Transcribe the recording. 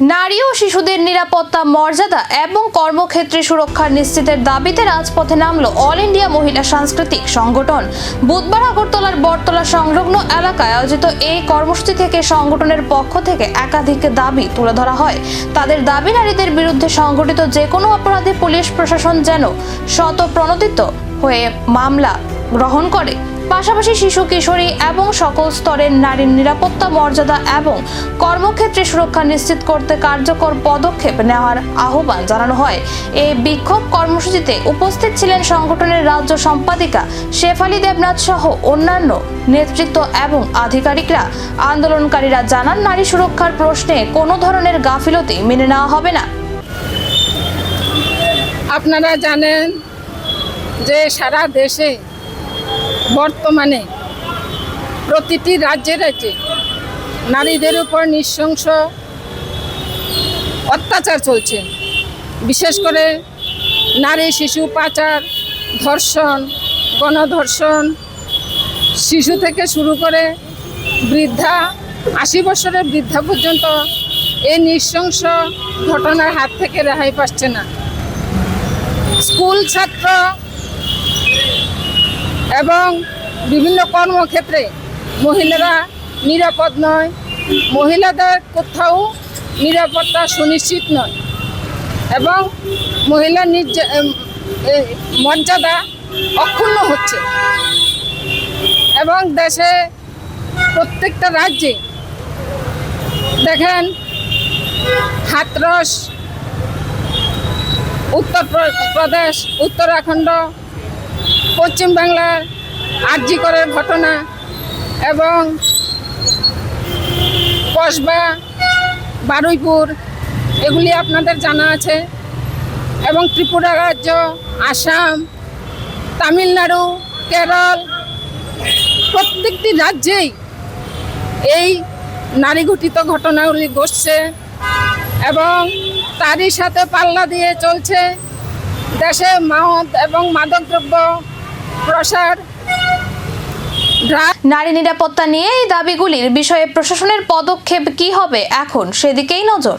নারী ও শিশুদের নিরাপত্তা, মর্যাদা এবং কর্মক্ষেত্রে সুরক্ষা নিশ্চিতের দাবিতে রাজপথে নামল অল ইন্ডিয়া মহিলা সাংস্কৃতিক সংগঠন। বুধবার আগরতলার বটতলা সংলগ্ন এলাকায় আয়োজিত এই কর্মসূচি থেকে সংগঠনের পক্ষ থেকে একাধিক দাবি তুলে ধরা হয়। তাদের দাবি, নারীদের বিরুদ্ধে সংঘটিত যে কোনো অপরাধে পুলিশ প্রশাসন যেন স্বতঃপ্রণোদিত হয়ে মামলা গ্রহণ করে, পাশাপাশি শিশু, কিশোরী এবং সকল স্তরের নারীর নিরাপত্তা, মর্যাদা এবং কর্মক্ষেত্রে সুরক্ষা নিশ্চিত করতে কার্যকর পদক্ষেপ নেওয়ার আহ্বান জানানো হয়। এই বিক্ষোভ কর্মসূচিতে উপস্থিত ছিলেন সংগঠনের রাজ্য সম্পাদিকা শেফালী দেবনাথ সহ অন্যান্য নেতৃত্ব এবং আধিকারিকরা। আন্দোলনকারীরা জানান, নারী সুরক্ষার প্রশ্নে কোনো ধরনের গাফিলতি মেনে নেওয়া হবে না। আপনারা জানেন যে সারা দেশে বর্তমানে প্রতিটি রাজ্যে রাজ্যে নারীদের উপর নৃশংস অত্যাচার চলছে। বিশেষ করে নারী শিশু পাচার, ধর্ষণ, গণধর্ষণ, শিশু থেকে শুরু করে বৃদ্ধা, 80 বছরের বৃদ্ধা পর্যন্ত এই নৃশংস ঘটনার হাত থেকে রেহাই পাচ্ছে না। স্কুল ছাত্র এবং বিভিন্ন কর্মক্ষেত্রে মহিলারা নিরাপদ নয়, মহিলাদের কোথাও নিরাপত্তা সুনিশ্চিত নয় এবং মহিলার মর্যাদা অক্ষুণ্ণ হচ্ছে। এবং দেশে প্রত্যেকটা রাজ্যে দেখেন, হাতরস, উত্তরপ্রদেশ, উত্তরাখণ্ড, পশ্চিম বাংলার আরজি করের ঘটনা এবং কসবা, বারুইপুর, এগুলি আপনাদের জানা আছে। এবং ত্রিপুরা রাজ্য, আসাম, তামিলনাড়ু, কেরল, প্রত্যেকটি রাজ্যেই এই নারী ঘটিত ঘটনাগুলি ঘটছে এবং তারই সাথে পাল্লা দিয়ে চলছে দেশে মদ এবং মাদকদ্রব্য প্রসার। নারী নিরাপত্তা নিয়ে এই দাবিগুলির বিষয়ে প্রশাসনের পদক্ষেপ কি হবে, এখন সেদিকেই নজর।